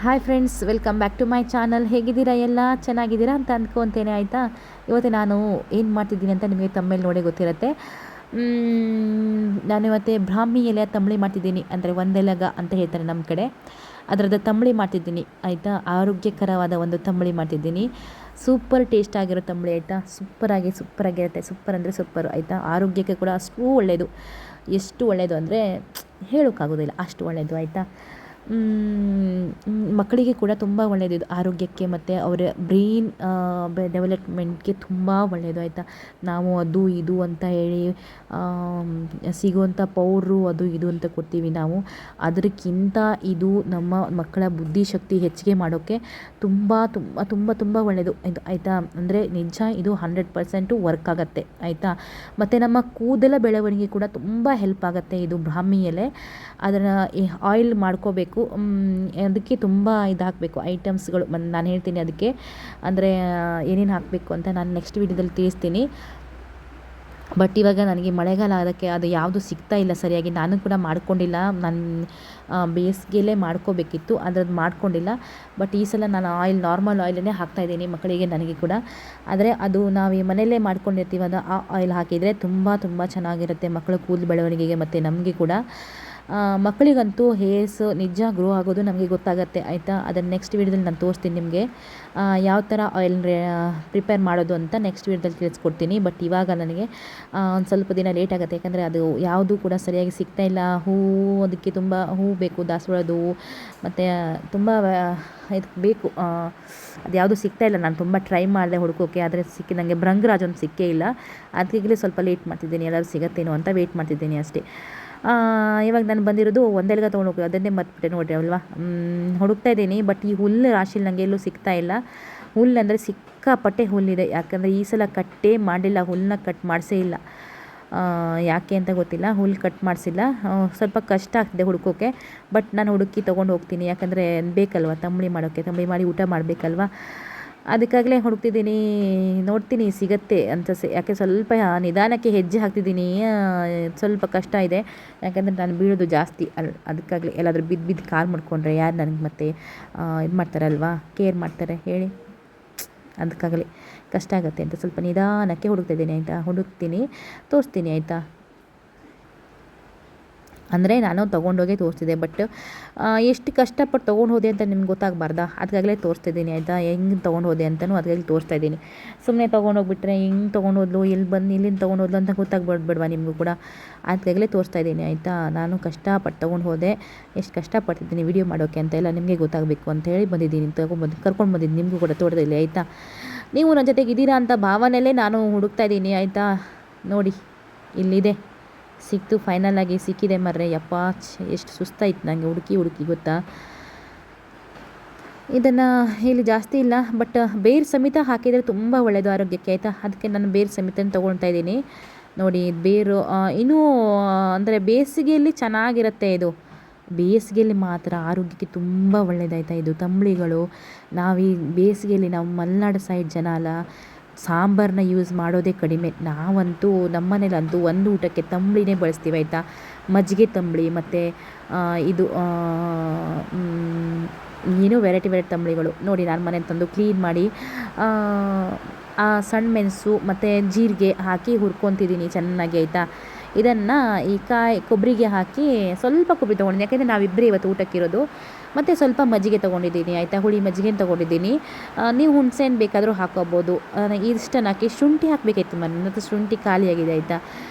Hi friends, welcome back to my channel. ಹೇಗಿದ್ದೀರಾ? ಎಲ್ಲ ಚೆನ್ನಾಗಿದ್ದೀರಾ ಅಂತ ಅಂದ್ಕೊತೇನೆ. ಆಯಿತಾ, ಇವತ್ತು ನಾನು ಏನು ಮಾಡ್ತಿದ್ದೀನಿ ಅಂತ ನಿಮಗೆ ತಮ್ಮೇಲೆ ನೋಡೇ ಗೊತ್ತಿರುತ್ತೆ. ನಾನು ಇವತ್ತು ಬ್ರಾಹ್ಮಿ ಎಲೆಯ ತಂಬಳಿ ಮಾಡ್ತಿದ್ದೀನಿ. ಅಂದರೆ ಒಂದೆಲಗ ಅಂತ ಹೇಳ್ತಾರೆ ನಮ್ಮ ಕಡೆ. ಅದರದ್ದು ತಂಬಳಿ ಮಾಡ್ತಿದ್ದೀನಿ. ಆಯಿತಾ, ಆರೋಗ್ಯಕರವಾದ ಒಂದು ತಂಬಳಿ ಮಾಡ್ತಿದ್ದೀನಿ. ಸೂಪರ್ ಟೇಸ್ಟ್ ಆಗಿರೋ ತಂಬಳಿ. ಆಯಿತಾ, ಸೂಪರಾಗಿರುತ್ತೆ. ಸೂಪರ್ ಅಂದರೆ ಸೂಪರು. ಆಯಿತಾ, ಆರೋಗ್ಯಕ್ಕೆ ಕೂಡ ಅಷ್ಟು ಒಳ್ಳೆಯದು. ಎಷ್ಟು ಒಳ್ಳೆಯದು ಅಂದರೆ ಹೇಳೋಕ್ಕಾಗೋದಿಲ್ಲ, ಅಷ್ಟು ಒಳ್ಳೆಯದು. ಆಯಿತಾ, ಮಕ್ಕಳಿಗೆ ಕೂಡ ತುಂಬ ಒಳ್ಳೆಯದು ಇದು ಆರೋಗ್ಯಕ್ಕೆ, ಮತ್ತು ಅವರ ಬ್ರೈನ್ ಡೆವಲಪ್ಮೆಂಟ್ಗೆ ತುಂಬ ಒಳ್ಳೆಯದು. ಆಯಿತಾ, ನಾವು ಅದು ಇದು ಅಂತ ಹೇಳಿ ಸಿಗುವಂಥ ಪೌಡ್ರು ಅದು ಇದು ಅಂತ ಕೊಡ್ತೀವಿ ನಾವು. ಅದಕ್ಕಿಂತ ಇದು ನಮ್ಮ ಮಕ್ಕಳ ಬುದ್ಧಿಶಕ್ತಿ ಹೆಚ್ಚಿಗೆ ಮಾಡೋಕ್ಕೆ ತುಂಬ ತುಂಬ ತುಂಬ ತುಂಬ ಒಳ್ಳೆಯದು ಇದು. ಆಯಿತಾ, ಅಂದರೆ ನಿಜ ಇದು 100% ವರ್ಕ್ ಆಗುತ್ತೆ. ಆಯಿತಾ, ಮತ್ತು ನಮ್ಮ ಕೂದಲ ಬೆಳವಣಿಗೆ ಕೂಡ ತುಂಬ ಹೆಲ್ಪ್ ಆಗುತ್ತೆ ಇದು ಬ್ರಾಹ್ಮಿ ಎಲೆ. ಅದನ್ನು ಆಯಿಲ್ ಮಾಡ್ಕೋಬೇಕು. ಅದಕ್ಕೆ ತುಂಬ ಇದು ಹಾಕಬೇಕು ಐಟಮ್ಸ್ಗಳು. ನಾನು ಹೇಳ್ತೀನಿ ಅದಕ್ಕೆ ಅಂದರೆ ಏನೇನು ಹಾಕಬೇಕು ಅಂತ ನಾನು ನೆಕ್ಸ್ಟ್ ವೀಡಿಯೋದಲ್ಲಿ ತಿಳಿಸ್ತೀನಿ. ಬಟ್ ಇವಾಗ ನನಗೆ ಮಳೆಗಾಲ ಅದಕ್ಕೆ ಅದು ಯಾವುದು ಸಿಗ್ತಾ ಇಲ್ಲ ಸರಿಯಾಗಿ. ನಾನು ಕೂಡ ಮಾಡ್ಕೊಂಡಿಲ್ಲ. ನಾನು ಬೇಸಿಗೆಯಲ್ಲೇ ಮಾಡ್ಕೋಬೇಕಿತ್ತು, ಅದ್ರದ್ದು ಮಾಡ್ಕೊಂಡಿಲ್ಲ. ಬಟ್ ಈ ಸಲ ನಾನು ನಾರ್ಮಲ್ ಆಯಿಲನ್ನೇ ಹಾಕ್ತಾಯಿದ್ದೀನಿ ಮಕ್ಕಳಿಗೆ, ನನಗೆ ಕೂಡ. ಆದರೆ ಅದು ನಾವು ಈ ಮನೆಯಲ್ಲೇ ಮಾಡ್ಕೊಂಡಿರ್ತೀವಲ್ಲ, ಆ ಆಯಿಲ್ ಹಾಕಿದರೆ ತುಂಬ ತುಂಬ ಚೆನ್ನಾಗಿರುತ್ತೆ ಮಕ್ಕಳ ಕೂದಲು ಬೆಳವಣಿಗೆಗೆ ಮತ್ತು ನಮಗೆ ಕೂಡ. ಮಕ್ಕಳಿಗಂತೂ ಹೇರ್ಸ್ ನಿಜ ಗ್ರೋ ಆಗೋದು ನಮಗೆ ಗೊತ್ತಾಗುತ್ತೆ. ಆಯಿತಾ, ಅದನ್ನು ನೆಕ್ಸ್ಟ್ ವೀಡಿಯೋದಲ್ಲಿ ನಾನು ತೋರಿಸ್ತೀನಿ ನಿಮಗೆ ಯಾವ ಥರ ಆಯಿಲ್ ಪ್ರಿಪೇರ್ ಮಾಡೋದು ಅಂತ ನೆಕ್ಸ್ಟ್ ವೀಡಿಯೋದಲ್ಲಿ ತಿಳಿಸ್ಕೊಡ್ತೀನಿ. ಬಟ್ ಇವಾಗ ನನಗೆ ಒಂದು ಸ್ವಲ್ಪ ದಿನ ಲೇಟ್ ಆಗುತ್ತೆ, ಯಾಕಂದರೆ ಅದು ಯಾವುದೂ ಕೂಡ ಸರಿಯಾಗಿ ಸಿಗ್ತಾಯಿಲ್ಲ. ಅದಕ್ಕೆ ತುಂಬ ಹೂವು ಬೇಕು, ದಾಸವಾಳದ ಹೂವು ಮತ್ತು ತುಂಬ ಇದಕ್ಕೆ ಬೇಕು. ಅದು ಯಾವುದೂ ಸಿಗ್ತಾಯಿಲ್ಲ. ನಾನು ತುಂಬ ಟ್ರೈ ಮಾಡಿದೆ ಹುಡುಕೋಕ್ಕೆ, ಆದರೆ ನನಗೆ ಭೃಂಗರಾಜ್ ಒಂದು ಸಿಕ್ಕೇ ಇಲ್ಲ. ಅದಕ್ಕೆ ಸ್ವಲ್ಪ ಲೇಟ್ ಮಾಡ್ತಿದ್ದೀನಿ, ಎಲ್ಲರೂ ಸಿಗತ್ತೇನೋ ಅಂತ ವೆಯ್ಟ್ ಮಾಡ್ತಿದ್ದೀನಿ ಅಷ್ಟೇ. ಇವಾಗ ನಾನು ಬಂದಿರೋದು ಒಂದೆಲಗ ತೊಗೊಂಡು ಹೋಗಿ, ಅದನ್ನೇ ಮರ್ತ್ಬಿಟ್ಟೆ ನೋಡಿರಿ ಅಲ್ವಾ. ಹುಡುಕ್ತಾ ಇದ್ದೀನಿ, ಬಟ್ ಈ ಹುಲ್ಲು ರಾಶಿಲಿ ನನಗೆ ಎಲ್ಲೂ ಸಿಗ್ತಾ ಇಲ್ಲ. ಹುಲ್ಲು ಅಂದರೆ ಸಿಕ್ಕಾಪಟ್ಟೆ ಹುಲ್ಲಿದೆ, ಯಾಕಂದರೆ ಈ ಸಲ ಕಟ್ಟೇ ಮಾಡಿಲ್ಲ, ಹುಲ್ಲನ್ನ ಕಟ್ ಮಾಡಿಸೇ ಇಲ್ಲ. ಯಾಕೆ ಅಂತ ಗೊತ್ತಿಲ್ಲ, ಹುಲ್ಲು ಕಟ್ ಮಾಡಿಸಿಲ್ಲ. ಸ್ವಲ್ಪ ಕಷ್ಟ ಆಗ್ತಿದೆ ಹುಡುಕೋಕ್ಕೆ. ಬಟ್ ನಾನು ಹುಡುಕಿ ತೊಗೊಂಡು ಹೋಗ್ತೀನಿ, ಯಾಕಂದರೆ ಬೇಕಲ್ವ ತಂಬಳಿ ಮಾಡೋಕ್ಕೆ, ತಂಬಳಿ ಮಾಡಿ ಊಟ ಮಾಡಬೇಕಲ್ವ. ಅದಕ್ಕಾಗಲೇ ಹುಡುಕ್ತಿದ್ದೀನಿ, ನೋಡ್ತೀನಿ ಸಿಗತ್ತೆ ಅಂತ. ಯಾಕೆ ಸ್ವಲ್ಪ ನಿಧಾನಕ್ಕೆ ಹೆಜ್ಜೆ ಹಾಕ್ತಿದ್ದೀನಿ, ಸ್ವಲ್ಪ ಕಷ್ಟ ಇದೆ. ಯಾಕಂದರೆ ನಾನು ಬೀಳೋದು ಜಾಸ್ತಿ ಅದಕ್ಕಾಗಲಿ ಎಲ್ಲಾದರೂ ಬಿದ್ದು ಕಾಲು ಮಾಡ್ಕೊಂಡ್ರೆ ಯಾರು ನನಗೆ ಮತ್ತೆ ಇದು ಮಾಡ್ತಾರಲ್ವಾ, ಕೇರ್ ಮಾಡ್ತಾರೆ ಹೇಳಿ. ಅದಕ್ಕಾಗಲಿ ಕಷ್ಟ ಆಗುತ್ತೆ ಅಂತ ಸ್ವಲ್ಪ ನಿಧಾನಕ್ಕೆ ಹುಡುಕ್ತಿದ್ದೀನಿ. ಆಯಿತಾ, ಹುಡುಕ್ತೀನಿ, ತೋರಿಸ್ತೀನಿ. ಆಯಿತಾ, ಅಂದರೆ ನಾನು ತೊಗೊಂಡೋಗೇ ತೋರಿಸ್ತಿದ್ದೆ. ಬಟ್ ಎಷ್ಟು ಕಷ್ಟಪಟ್ಟು ತೊಗೊಂಡು ಹೋದೆ ಅಂತ ನಿಮ್ಗೆ ಗೊತ್ತಾಗಬಾರ್ದಾ, ಅದಕ್ಕಾಗಲೇ ತೋರಿಸ್ತಿದ್ದೀನಿ. ಆಯಿತಾ, ಹೆಂಗೆ ತೊಗೊಂಡು ಹೋದೆ ಅಂತಲೂ ಅದಕ್ಕಾಗಲಿ ತೋರಿಸ್ತಾ ಇದ್ದೀನಿ. ಸುಮ್ಮನೆ ತೊಗೊಂಡೋಗ್ಬಿಟ್ರೆ ಹೆಂಗೆ ತೊಗೊಂಡೋದ್ಲು, ಇಲ್ಲಿಂದ ತೊಗೊಂಡೋದ್ಲು ಅಂತ ಗೊತ್ತಾಗ್ಬಿಡ್ಬೇಡ್ವಾ ನಿಮಗೂ ಕೂಡ, ಅದಕ್ಕಾಗಲೇ ತೋರಿಸ್ತಾ ಇದ್ದೀನಿ. ಆಯಿತಾ, ನಾನು ಕಷ್ಟಪಟ್ಟು ತೊಗೊಂಡು ಹೋದೆ, ಎಷ್ಟು ಕಷ್ಟಪಡ್ತಿದ್ದೀನಿ ವಿಡಿಯೋ ಮಾಡೋಕ್ಕೆ ಅಂತ ಎಲ್ಲ ನಿಮಗೆ ಗೊತ್ತಾಗಬೇಕು ಅಂತ ಹೇಳಿ ಬಂದಿದ್ದೀನಿ, ಕರ್ಕೊಂಡು ಬಂದಿದ್ದೀನಿ ನಿಮಗೂ ಕೂಡ ತೋಟದಲ್ಲಿ. ಆಯಿತಾ, ನೀವು ನನ್ನ ಜೊತೆಗೆ ಇದ್ದೀರಾ ಅಂತ ಭಾವನೆಯಲ್ಲೇ ನಾನು ಹುಡುಕ್ತಾ ಇದ್ದೀನಿ. ಆಯಿತಾ, ನೋಡಿ ಇಲ್ಲಿದೆ, ಸಿಕ್ತು, ಫೈನಲ್ ಆಗಿ ಸಿಕ್ಕಿದೆ ಮರ್ರೆ. ಯಪ್ಪ, ಎಷ್ಟು ಸುಸ್ತಾಯಿತು ನನಗೆ ಹುಡುಕಿ ಗೊತ್ತಾ. ಇದನ್ನು ಇಲ್ಲಿ ಜಾಸ್ತಿ ಇಲ್ಲ, ಬಟ್ ಬೇರು ಸಮೇತ ಹಾಕಿದರೆ ತುಂಬ ಒಳ್ಳೆಯದು ಆರೋಗ್ಯಕ್ಕೆ. ಆಯಿತಾ, ಅದಕ್ಕೆ ನಾನು ಬೇರು ಸಮೇತ ತೊಗೊಳ್ತಾ ಇದ್ದೀನಿ. ನೋಡಿ ಬೇರು ಇನ್ನೂ ಅಂದರೆ ಬೇಸಿಗೆಯಲ್ಲಿ ಚೆನ್ನಾಗಿರುತ್ತೆ ಇದು. ಬೇಸಿಗೆಯಲ್ಲಿ ಮಾತ್ರ ಆರೋಗ್ಯಕ್ಕೆ ತುಂಬ ಒಳ್ಳೆಯದಾಯ್ತಾ ಇದು ತಂಬಳಿಗಳು. ಈ ಬೇಸಿಗೆಯಲ್ಲಿ ನಾವು ಮಲೆನಾಡು ಸೈಡ್ ಜನ ಅಲ್ಲ, ಸಾಂಬಾರನ್ನ ಯೂಸ್ ಮಾಡೋದೇ ಕಡಿಮೆ. ನಾವಂತೂ ನಮ್ಮ ಮನೇಲಂತೂ ಒಂದು ಊಟಕ್ಕೆ ತಂಬಳಿನೇ ಬಳಸ್ತೀವಿ. ಆಯಿತಾ, ಮಜ್ಜಿಗೆ ತಂಬಳಿ ಮತ್ತು ಇದು ಏನೋ ವೆರೈಟಿ ತಂಬಳಿಗಳು. ನೋಡಿ, ನಾನು ಮನೇಲಿ ತಂದು ಕ್ಲೀನ್ ಮಾಡಿ ಸಣ್ಣ ಮೆಣಸು ಮತ್ತು ಜೀರಿಗೆ ಹಾಕಿ ಹುರ್ಕೊತಿದ್ದೀನಿ ಚೆನ್ನಾಗಿ. ಆಯಿತಾ, ಇದನ್ನು ಈ ಕೊಬ್ಬರಿಗೆ ಹಾಕಿ ಸ್ವಲ್ಪ ಕೊಬ್ಬರಿ ತೊಗೊಂಡಿದ್ದೀನಿ, ಯಾಕೆಂದರೆ ನಾವಿಬ್ಬರೇ ಇವತ್ತು ಊಟಕ್ಕಿರೋದು. ಮತ್ತು ಸ್ವಲ್ಪ ಮಜ್ಜಿಗೆ ತೊಗೊಂಡಿದ್ದೀನಿ. ಆಯಿತಾ, ಹುಳಿ ಮಜ್ಜಿಗೆ ತೊಗೊಂಡಿದ್ದೀನಿ. ನೀವು ಹುಣಸೆಹಣ್ಣು ಬೇಕಾದರೂ ಹಾಕೋಬೋದು. ಇಷ್ಟನ್ನು ಹಾಕಿ ಶುಂಠಿ ಹಾಕಬೇಕಾಯ್ತು, ಮತ್ತು ಶುಂಠಿ ಖಾಲಿಯಾಗಿದೆ. ಆಯಿತಾ,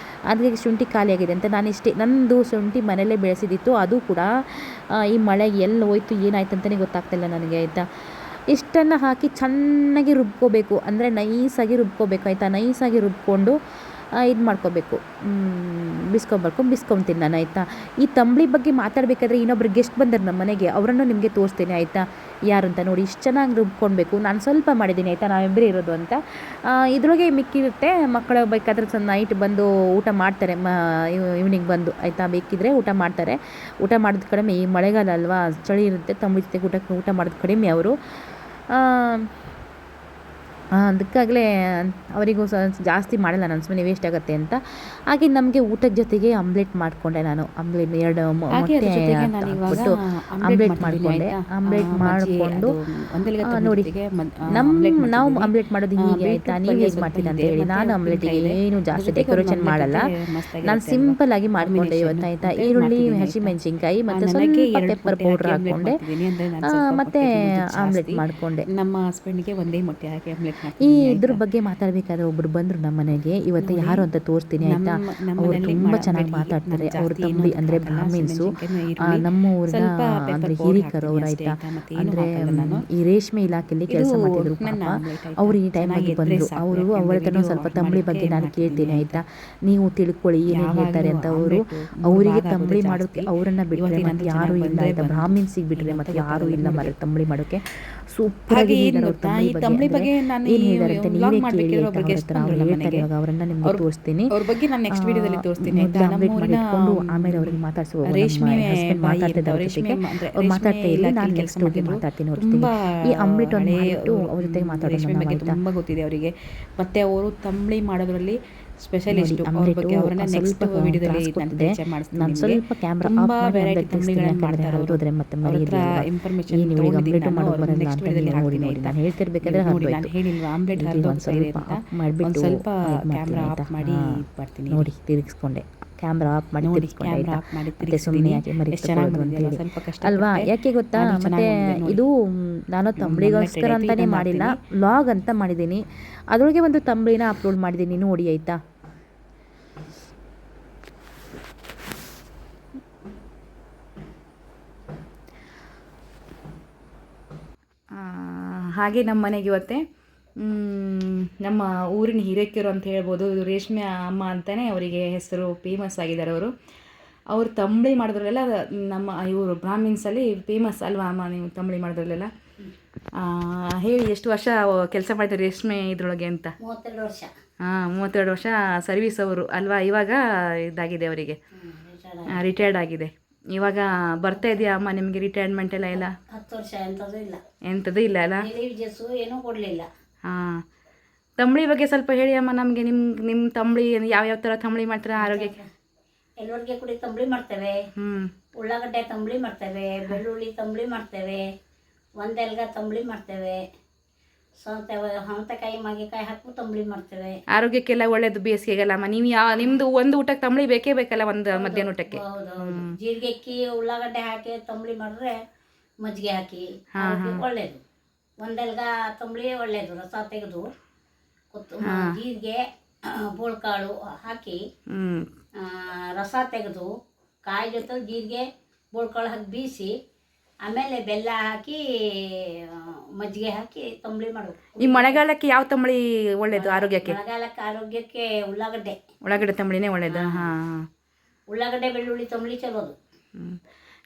ಅದಕ್ಕೆ ಶುಂಠಿ ಖಾಲಿಯಾಗಿದೆ ಅಂತ ನಾನು ಇಷ್ಟೇ, ನನ್ನದು ಶುಂಠಿ ಮನೆಯಲ್ಲೇ ಬೆಳೆಸಿದ್ದಿತ್ತು, ಅದು ಕೂಡ ಈ ಮಳೆಗೆ ಎಲ್ಲಿ ಹೋಯ್ತು ಏನಾಯ್ತು ಅಂತಲೇ ಗೊತ್ತಾಗ್ತಿಲ್ಲ ನನಗೆ. ಆಯಿತಾ, ಇಷ್ಟನ್ನು ಹಾಕಿ ಚೆನ್ನಾಗಿ ರುಬ್ಕೋಬೇಕು, ಅಂದರೆ ನೈಸಾಗಿ ರುಬ್ಕೋಬೇಕು. ಆಯಿತಾ, ನೈಸಾಗಿ ರುಬ್ಕೊಂಡು ಇದು ಮಾಡ್ಕೋಬೇಕು, ಬಿಸ್ಕೊತೀನಿ ನಾನು. ಆಯಿತಾ, ಈ ತಂಬಳಿ ಬಗ್ಗೆ ಮಾತಾಡಬೇಕಾದ್ರೆ ಇನ್ನೊಬ್ರು ಗೆಸ್ಟ್ ಬಂದರು ನಮ್ಮ ಮನೆಗೆ, ಅವರನ್ನು ನಿಮಗೆ ತೋರಿಸ್ತೀನಿ. ಆಯಿತಾ, ಯಾರು ಅಂತ ನೋಡಿ. ಇಷ್ಟು ಚೆನ್ನಾಗಿ ರುಬ್ಕೊಳ್ಬೇಕು. ನಾನು ಸ್ವಲ್ಪ ಮಾಡಿದ್ದೀನಿ. ಆಯಿತಾ, ನಾವಿಬ್ಬರೇ ಇರೋದು ಅಂತ. ಇದ್ರೊಳಗೆ ಮಿಕ್ಕಿರುತ್ತೆ, ಮಕ್ಕಳು ಬೇಕಾದ್ರೆ ನೈಟ್ ಬಂದು ಊಟ ಮಾಡ್ತಾರೆ, ಈವ್ನಿಂಗ್ ಬಂದು. ಆಯಿತಾ, ಬೇಕಿದ್ರೆ ಊಟ ಮಾಡ್ತಾರೆ. ಊಟ ಮಾಡೋದು ಕಡಿಮೆ, ಈ ಮಳೆಗಾಲ ಅಲ್ವಾ, ಚಳಿ ಇರುತ್ತೆ, ತಂಬಳಿ ಜೊತೆಗೆ ಊಟ ಮಾಡೋದು ಕಡಿಮೆ ಅವರು. ಅದಕ್ಕಾಗಲೇ ಅವರಿಗೂ ಜಾಸ್ತಿ ಮಾಡಲ್ಲ ನಾನು, ಸುಮ್ಮನೆ ವೇಸ್ಟ್ ಆಗುತ್ತೆ ಅಂತ. ಹಾಗೆ ನಮಗೆ ಊಟದ ಜೊತೆಗೆ ಆಮ್ಲೆಟ್ ಮಾಡಿಕೊಂಡೆ ನಾನು. ಆಮ್ಲೆಟ್ 2 ಮೊಟ್ಟೆ ಹಾಕ್ಬಿಟ್ಟು ಆಮ್ಲೆಟ್ ಮಾಡಿಕೊಂಡೆ. ಆಮ್ಲೆಟ್ ಮಾಡಿಕೊಂಡು ನೋಡಿ, ನಾವು ಆಮ್ಲೆಟ್ ಮಾಡೋದು ಹೀಗೆ ಆಯಿತಾ, ನೀವು ಹೇಗೆ ಮಾಡ್ತೀರಾ ಅಂತ ಹೇಳಿ. ನಾನು ಆಮ್ಲೆಟಿಗೆ ಏನು ಜಾಸ್ತಿ ಡೆಕೋರೇಷನ್ ಮಾಡಲ್ಲ, ನಾನು ಸಿಂಪಲ್ ಆಗಿ ಮಾಡಿಕೊಂಡೆ ಇವತ್ತು ಆಯಿತಾ. ಈರುಳ್ಳಿ, ಹಸಿಮೆಣಸಿನ್ಕಾಯಿ ಮತ್ತು ಸ್ವಲ್ಪ ಪೆಪ್ಪರ್ ಪೌಡ್ರ್ ಹಾಕ್ಕೊಂಡೆ, ಮತ್ತು ಆಮ್ಲೆಟ್ ಮಾಡಿಕೊಂಡೆ. ನಮ್ಮ ಹಸ್ಬೆಂಡ್ಗೆ ಒಂದೇ ಮೊಟ್ಟೆ ಹಾಕಿ ಆಮ್ಲೆಟ್ ಈ ಇದ್ರ ಬಗ್ಗೆ ಮಾತಾಡಬೇಕಾದ್ರೆ ಒಬ್ರು ಬಂದರು ನಮ್ಮ ಮನೆಗೆ. ಇವತ್ತು ಯಾರು ಅಂತ ತೋರಿಸ್ತೀನಿ ಆಯಿತಾ. ಅವರು ತುಂಬ ಚೆನ್ನಾಗಿ ಮಾತಾಡ್ತಾರೆ. ಅವ್ರ ತಂಬಿ ಅಂದರೆ ಬ್ರಾಹ್ಮಿನ್ಸು, ನಮ್ಮ ಊರಿನ ಅಂದರೆ ಹಿರೀಕರು ಅವ್ರು ಆಯಿತಾ. ಅಂದರೆ ಈ ರೇಷ್ಮೆ ಇಲಾಖೆಯಲ್ಲಿ ಕೆಲಸ ಮಾಡ್ತಿದ್ರು ಪಾಪ. ಅವರು ಈ ಟೈಮಾಗಿ ಬಂದರು. ಅವರು ಅವ್ರ ಹತ್ರನೂ ಸ್ವಲ್ಪ ತಂಬಳಿ ಬಗ್ಗೆ ನಾನು ಕೇಳ್ತೀನಿ ಆಯಿತಾ, ನೀವು ತಿಳ್ಕೊಳ್ಳಿ ಏನೇನು ಹೇಳ್ತಾರೆ ಅಂತ. ಅವರಿಗೆ ತಂಬಳಿ ಮಾಡೋಕ್ಕೆ ಅವರನ್ನು ಬಿಟ್ಟರೆ ಮತ್ತು ಯಾರೂ ಇಲ್ಲ ಆಯಿತಾ. ಬ್ರಾಹ್ಮಿನ್ಸಿಗೆ ಬಿಟ್ಟರೆ ಮತ್ತು ಯಾರೂ ಇಲ್ಲ ತಂಬಳಿ ಮಾಡೋಕ್ಕೆ. ಸೂಪರಾಗಿ ತಂಬಳಿ ಬಗ್ಗೆ ಏನು ಹೇಳಿದಾರೆ ಅಂತ ನೀವೇ ಕೇಳಿ ಆಯ್ತಾ. ಅವ್ರು ಹೇಳ್ತಾರೆ ಇವಾಗ, ಅವರನ್ನ ನಿಮ್ಗೆ ತೋರಿಸ್ತೀನಿ. ಅವ್ರ ಬಗ್ಗೆ ನಾನು ನೆಕ್ಸ್ಟ್ ವಿಡಿಯೋದಲ್ಲಿ ತೋರಿಸ್ತೀನಿ ಆಯ್ತಾ. ಆಮ್ಲೆಟ್ ಮಾಡಿಟ್ಕೊಂಡು ಆಮೇಲೆ ಅವ್ರಿಗೆ ಮಾತಾಡ್ಸಿ ಮಾತಾಡ್ತಿದ್ದ ಅವ್ರ ಜೊತೆಗೆ. ಅವ್ರು ಮಾತಾಡ್ತಾ ಇಲ್ಲ, ನಾನು ನೆಕ್ಸ್ಟ್ ಹೋಗಿ ಮಾತಾಡ್ತೀನಿ ಅವ್ರ ಜೊತೆಗೆ. ಈ ಆಮ್ಲೆಟ್ ಒಂದು ಮಾಡಿಟ್ಟು ಅವ್ರ ಜೊತೆಗೆ ಮಾತಾಡೋಣ ಬಗ್ಗೆ ತುಂಬ ಗೊತ್ತಿದೆ ಅವರಿಗೆ. ಮತ್ತೆ ಅವರು ತಂಬಳಿ ಮಾಡೋದ್ರಲ್ಲಿ ಸ್ಪೆಷಲಿಸ್ಟ್. ಅವ್ರ ಬಗ್ಗೆ ಅವರನ್ನ ನೆಕ್ಸ್ಟ್ ವಿಡಿಯೋದಲ್ಲಿ ನಾನು ಸ್ವಲ್ಪ ಕ್ಯಾಮ್ರಾ ಆಫ್ ಮಾಡಿ ಹೌದ್ರೆ ಮತ್ತೆ ಮರೆಯಿಲ್ಲ ಇನ್ಫಾರ್ಮೇಷನ್ ಆಮ್ಲೆಟ್ ಮಾಡೋದು ಬರಲ್ಲ ಅಂತ ನೋಡಿ. ನಾನು ಹೇಳ್ತಿರ್ಬೇಕಾದ್ರೆ ಹೇಳಿಲ್ವಾ ಆಮ್ಲೆಟ್ ಒಂದು ಸ್ವಲ್ಪ ಆಫ್ ಮಾಡಿಬಿಟ್ಟು ಸ್ವಲ್ಪ ಕ್ಯಾಮ್ರಾ ಆಫ್ ಮಾಡಿ ಬರ್ತೀನಿ ನೋಡಿ. ತಿರುಗಿಸ್ಕೊಂಡೆ, ಕ್ಯಾಮ್ರಾ ಆಫ್ ಮಾಡಿ ತಿರುಗಿಸ್ಕೊಂಡೆ. ಮತ್ತೆ ಸುಮ್ಮನೆ ಯಾಕೆ ಮರಿಕೊಳ್ಳೋದು ಅಂತೇಳಿ ಅಲ್ವಾ. ಯಾಕೆ ಗೊತ್ತಾ, ಮತ್ತೆ ಇದು ನಾನು ತಂಬಳಿಗೋಸ್ಕರ ಅಂತಾನೆ ಮಾಡಿಲ್ಲ, ವ್ಲಾಗ್ ಅಂತ ಮಾಡಿದ್ದೀನಿ. ಅದರೊಳಗೆ ಒಂದು ತಂಬಳಿನ ಅಪ್ಲೋಡ್ ಮಾಡಿದ್ದೀನಿ ನೋಡಿ ಆಯಿತಾ. ಹಾಗೆ ನಮ್ಮ ಮನೆಗೆ ಇವತ್ತೇ ನಮ್ಮ ಊರಿನ ಹಿರೇಕೆರು ಅಂತ ಹೇಳ್ಬೋದು. ಇದು ರೇಷ್ಮೆ ಅಮ್ಮ ಅಂತಲೇ ಅವರಿಗೆ ಹೆಸರು, ಫೇಮಸ್ ಆಗಿದ್ದಾರೆ ಅವರು. ಅವ್ರು ತಂಬಳಿ ಮಾಡಿದ್ರಲ್ಲೆಲ್ಲ ನಮ್ಮ ಇವರು ಬ್ರಾಹ್ಮಿನ್ಸಲ್ಲಿ ಫೇಮಸ್ ಅಲ್ವಾ ಅಮ್ಮ, ನೀವು ತಂಬಳಿ ಮಾಡಿದ್ರಲ್ಲೆಲ್ಲ. ಹೇಳಿ, ಎಷ್ಟು ವರ್ಷ ಕೆಲಸ ಮಾಡಿದ್ರು ರೇಷ್ಮೆ ಇದ್ರೊಳಗೆ ಅಂತ? 32 ವರ್ಷ. 32 ವರ್ಷ ಸರ್ವಿಸ್ ಅವರು ಅಲ್ವಾ. ಇವಾಗ ಇದಾಗಿದೆ ಅವರಿಗೆ, ರಿಟೈರ್ಡ್ ಆಗಿದೆ. ಇವಾಗ ಬರ್ತಾ ಇದೆಯಾ ಅಮ್ಮ ನಿಮಗೆ ರಿಟೈರ್ಮೆಂಟ್ ಎಲ್ಲ? 10 ವರ್ಷ ಎಂಥದ್ದು ಇಲ್ಲ ಅಲ್ಲ. ಏನೂ ಕೊಡಲಿಲ್ಲ. ತಂಬಳಿ ಬಗ್ಗೆ ಸ್ವಲ್ಪ ಹೇಳಿ ಅಮ್ಮ ನಮಗೆ. ನಿಮ್ಮ ತಂಬಳಿ ಯಾವ್ಯಾವ ಥರ ತಂಬಳಿ ಮಾಡ್ತಾರೆ ಆರೋಗ್ಯಕ್ಕೆ? ಎಲ್ಲರಿಗೆ ಕುಡಿ ತಂಬಳಿ ಮಾಡ್ತೇವೆ, ಉಳ್ಳಾಗಡ್ಡೆ ತಂಬಳಿ ಮಾಡ್ತೇವೆ, ಬೆಳ್ಳುಳ್ಳಿ ತಂಬಳಿ ಮಾಡ್ತೇವೆ, ಒಂದೆಲ್ಗ ತಂಬಳಿ ಮಾಡ್ತೇವೆ, ಸೌತೆಕಾಯಿ ಮಾಗಿಕಾಯಿ ಹಾಕಿ ತಂಬಳಿ ಮಾಡ್ತೇವೆ. ಆರೋಗ್ಯಕ್ಕೆಲ್ಲ ಒಳ್ಳೇದು ಬೇಸಿಗೆಗೆಲ್ಲಮ್ಮ. ನೀವು ನಿಮ್ದು ಒಂದು ಊಟಕ್ಕೆ ತಂಬಳಿ ಬೇಕೇ ಬೇಕಲ್ಲ, ಒಂದು ಮಧ್ಯಾಹ್ನ ಊಟಕ್ಕೆ. ಹೌದೌದು, ಜೀರಿಗೆ ಅಕ್ಕಿ ಉಳ್ಳಾಗಡ್ಡೆ ಹಾಕಿ ತಂಬಳಿ ಮಾಡಿದ್ರೆ ಮಜ್ಜಿಗೆ ಹಾಕಿ ಒಳ್ಳೇದು. ಒಂದೆಲ್ಗ ತಂಬಳಿ ಒಳ್ಳೇದು, ರಸ ತೆಗೆದು ಜೀರಿಗೆ ಬೋಳ್ಕಾಳು ಹಾಕಿ ರಸ ತೆಗೆದು ಕಾಯಿ ಜೊತೆ ಜೀರಿಗೆ ಬೋಳ್ಕಾಳು ಹಾಕಿ ಬೀಸಿ ಆಮೇಲೆ ಬೆಲ್ಲ ಹಾಕಿ ಮಜ್ಜಿಗೆ ಹಾಕಿ ತಂಬಳಿ ಮಾಡಬೇಕು. ಈ ಮಳೆಗಾಲಕ್ಕೆ ಯಾವ ತಂಬಳಿ ಒಳ್ಳೇದು ಆರೋಗ್ಯಕ್ಕೆ? ಮಳೆಗಾಲಕ್ಕೆ ಆರೋಗ್ಯಕ್ಕೆ ಉಳ್ಳಾಗಡ್ಡೆ ತಂಬಳಿನೇ ಒಳ್ಳೇದು. ಉಳ್ಳಾಗಡ್ಡೆ ಬೆಳ್ಳುಳ್ಳಿ ತಂಬಳಿ ಚಲೋದು.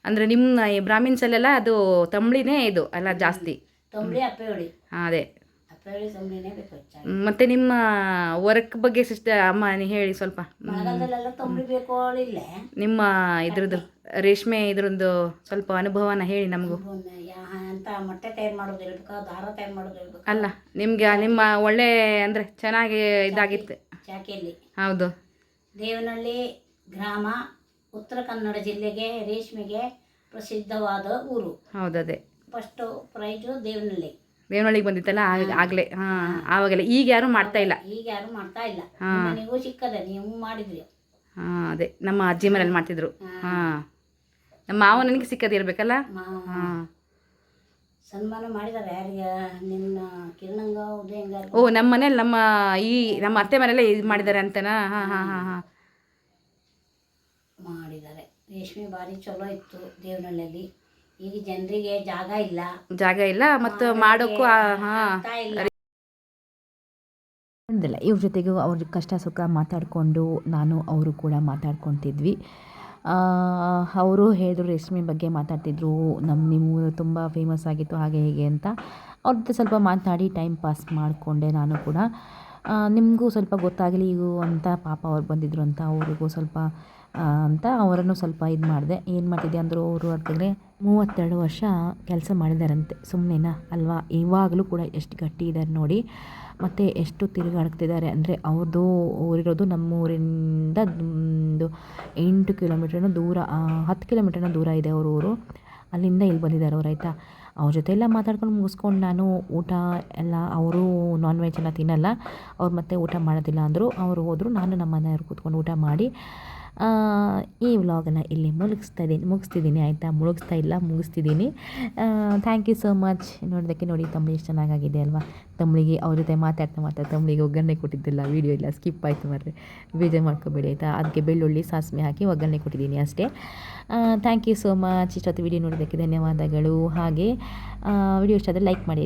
ಅಂದರೆ ನಿಮ್ಮ ಈ ಬ್ರಾಹ್ಮಿನ್ಸಲ್ಲೆಲ್ಲ ಅದು ತಂಬಳಿನೇ ಇದು ಅಲ್ಲ ಜಾಸ್ತಿ. ತಂಬಳಿ ಅಪ್ಪೆ ಹುಳಿ. ಅದೇ ಅಪ್ಪೆ ತಂಬಳಿನೇ ಬೇಕು. ಮತ್ತು ನಿಮ್ಮ ವರ್ಕ್ ಬಗ್ಗೆ ಅಮ್ಮ ನೀವು ಹೇಳಿ ಸ್ವಲ್ಪ. ಮಳೆಗಾಲದಲ್ಲೆಲ್ಲ ತಂಬಳಿ ಬೇಕು ಇಲ್ಲ. ನಿಮ್ಮ ಇದ್ರದ್ದು ರೇಷ್ಮೆ ಇದ್ರದ್ದು ಸ್ವಲ್ಪ ಅನುಭವನ ಹೇಳಿ ನಮಗೂ. ಅಂತ ಮೊಟ್ಟೆ ತಯಾರು ಮಾಡೋದು ಹೇಳ್ಬೇಕು, ದಾರ ತಯಾರು ಮಾಡೋದು ಹೇಳ್ಬೇಕು. ಅಲ್ಲ ನಿಮಗೆ ನಿಮ್ಮ ಒಳ್ಳೆ ಅಂದರೆ ಚೆನ್ನಾಗಿ ಇದಾಗಿತ್ತು. ಚಾಕಿಯಲ್ಲಿ. ಹೌದು. ದೇವನಹಳ್ಳಿ ಗ್ರಾಮ, ಉತ್ತರ ಕನ್ನಡ ಜಿಲ್ಲೆಗೆ ರೇಷ್ಮೆಗೆ ಪ್ರಸಿದ್ಧವಾದ ಊರು. ಹೌದದೇ. ಫಸ್ಟು ಪ್ರೈಜು ದೇವನಹಳ್ಳಿಗೆ ಬಂದಿತ್ತಲ್ಲ ಆಗಲೇ. ಆವಾಗೆಲ್ಲ. ಈಗ ಯಾರು ಮಾಡ್ತಾ ಇಲ್ಲ. ನೀವು ಚಿಕ್ಕದ ನೀವು ಮಾಡಿದ್ರಿ. ಅದೇ ನಮ್ಮ ಅಜ್ಜಿ ಮನೇಲಿ ಮಾಡ್ತಿದ್ರು. ನಮ್ಮ ಮಾವ ನನಗೆ ಸಿಕ್ಕದಿರ್ಬೇಕಲ್ಲ. ಸನ್ಮಾನ ಮಾಡಿದ್ದಾರೆ ಯಾರಿಗೆ? ನಿನ್ನ ಕಿರಣಂಗ ಉದಯಂಗ. ಓ, ನಮ್ಮ ಮನೇಲಿ ನಮ್ಮ ಅತ್ತೆ ಮನೇಲೆ ಇದು ಮಾಡಿದ್ದಾರೆ ಅಂತನಾ? ಮಾಡಿದ್ದಾರೆ. ರೇಷ್ಮೆ ಭಾರಿ ಚಲೋ ಇತ್ತು ದೇವನಹಳ್ಳಿಯಲ್ಲಿ. ಈಗ ಜನರಿಗೆ ಜಾಗ ಇಲ್ಲ ಮತ್ತು ಮಾಡೋಕ್ಕೂ ಇಲ್ಲ. ಇವ್ರ ಜೊತೆಗೂ ಅವ್ರ ಕಷ್ಟ ಸುಖ ಮಾತಾಡಿಕೊಂಡು ಅವರು ಕೂಡ ಮಾತಾಡ್ಕೊತಿದ್ವಿ. ಅವರು ಹೇಳಿದ್ರು ರೇಷ್ಮೆ ಬಗ್ಗೆ ಮಾತಾಡ್ತಿದ್ರು. ನಿಮ್ಮ ತುಂಬ ಫೇಮಸ್ ಆಗಿತ್ತು ಹಾಗೆ ಹೀಗೆ ಅಂತ. ಅವ್ರ ಜೊತೆ ಸ್ವಲ್ಪ ಮಾತಾಡಿ ಟೈಮ್ ಪಾಸ್ ಮಾಡಿಕೊಂಡೆ ನಾನು ಕೂಡ. ನಿಮಗೂ ಸ್ವಲ್ಪ ಗೊತ್ತಾಗಲಿ ಈಗ ಅಂತ ಪಾಪ ಅವ್ರು ಬಂದಿದ್ರು ಅಂತ ಅವ್ರಿಗೂ ಸ್ವಲ್ಪ ಅಂತ ಅವರನ್ನು ಸ್ವಲ್ಪ ಇದು ಮಾಡಿದೆ. ಏನು ಮಾಡ್ತಿದ್ದೆ ಅಂದರು ಅವರು ಅಂತಂದರೆ 32 ವರ್ಷ ಕೆಲಸ ಮಾಡಿದಾರಂತೆ. ಸುಮ್ಮನೆನಾ ಅಲ್ವಾ? ಇವಾಗಲೂ ಕೂಡ ಎಷ್ಟು ಗಟ್ಟಿ ಇದ್ದಾರೆ ನೋಡಿ, ಮತ್ತು ಎಷ್ಟು ತಿರುಗಾಡ್ತಿದ್ದಾರೆ ಅಂದರೆ ಅವ್ರದ್ದು ಊರಿರೋದು ನಮ್ಮೂರಿಂದ ಒಂದು 8 ಕಿಲೋಮೀಟ್ರನೋ ದೂರ, 10 ಕಿಲೋಮೀಟ್ರನೋ ದೂರ ಇದೆ ಅವ್ರ ಊರು. ಅಲ್ಲಿಂದ ಇಲ್ಲಿ ಬಂದಿದ್ದಾರೆ ಅವ್ರು ಆಯಿತಾ. ಅವ್ರ ಜೊತೆ ಎಲ್ಲ ಮಾತಾಡ್ಕೊಂಡು ಮುಗಿಸ್ಕೊಂಡು ನಾನು ಊಟ ಎಲ್ಲ, ಅವರು ನಾನ್ ವೆಜ್ ಎಲ್ಲ ತಿನ್ನಲ್ಲ, ಅವ್ರು ಮತ್ತೆ ಊಟ ಮಾಡೋದಿಲ್ಲ ಅಂದರು. ಅವರು ಹೋದರು, ನಾನು ನಮ್ಮ ಮನೆಯವ್ರು ಕೂತ್ಕೊಂಡು ಊಟ ಮಾಡಿ ಈ ವ್ಲಾಗನ್ನು ಇಲ್ಲಿ ಮುಗಿಸ್ತಿದ್ದೀನಿ ಆಯಿತಾ. ಮುಗಿಸ್ತಿದ್ದೀನಿ. ಥ್ಯಾಂಕ್ ಯು ಸೋ ಮಚ್ ನೋಡೋದಕ್ಕೆ. ನೋಡಿ ತಂಬಳಿ ಎಷ್ಟು ಚೆನ್ನಾಗಾಗಿದೆ ಅಲ್ವಾ. ತಂಬಳಿಗೆ ಅವ್ರ ಜೊತೆ ಮಾತಾಡ್ತಾ ತಂಬಳಿಗೆ ಒಗ್ಗರಣೆ ಕೊಟ್ಟಿದ್ದಿಲ್ಲ, ವೀಡಿಯೋ ಇಲ್ಲ, ಸ್ಕಿಪ್ ಆಯಿತು ಮಾರ್ರೆ, ಬೇಜಾರು ಮಾಡ್ಕೋಬೇಡಿ ಆಯಿತಾ. ಅದಕ್ಕೆ ಬೆಳ್ಳುಳ್ಳಿ ಸಾಸಿವೆ ಹಾಕಿ ಒಗ್ಗರಣೆ ಕೊಟ್ಟಿದ್ದೀನಿ ಅಷ್ಟೇ. Thank you so much. ಇಷ್ಟೊತ್ತು ವೀಡಿಯೋ ನೋಡೋದಕ್ಕೆ ಧನ್ಯವಾದಗಳು. ಹಾಗೆ ವಿಡಿಯೋ ಇಷ್ಟ ಆದರೆ ಲೈಕ್ ಮಾಡಿ.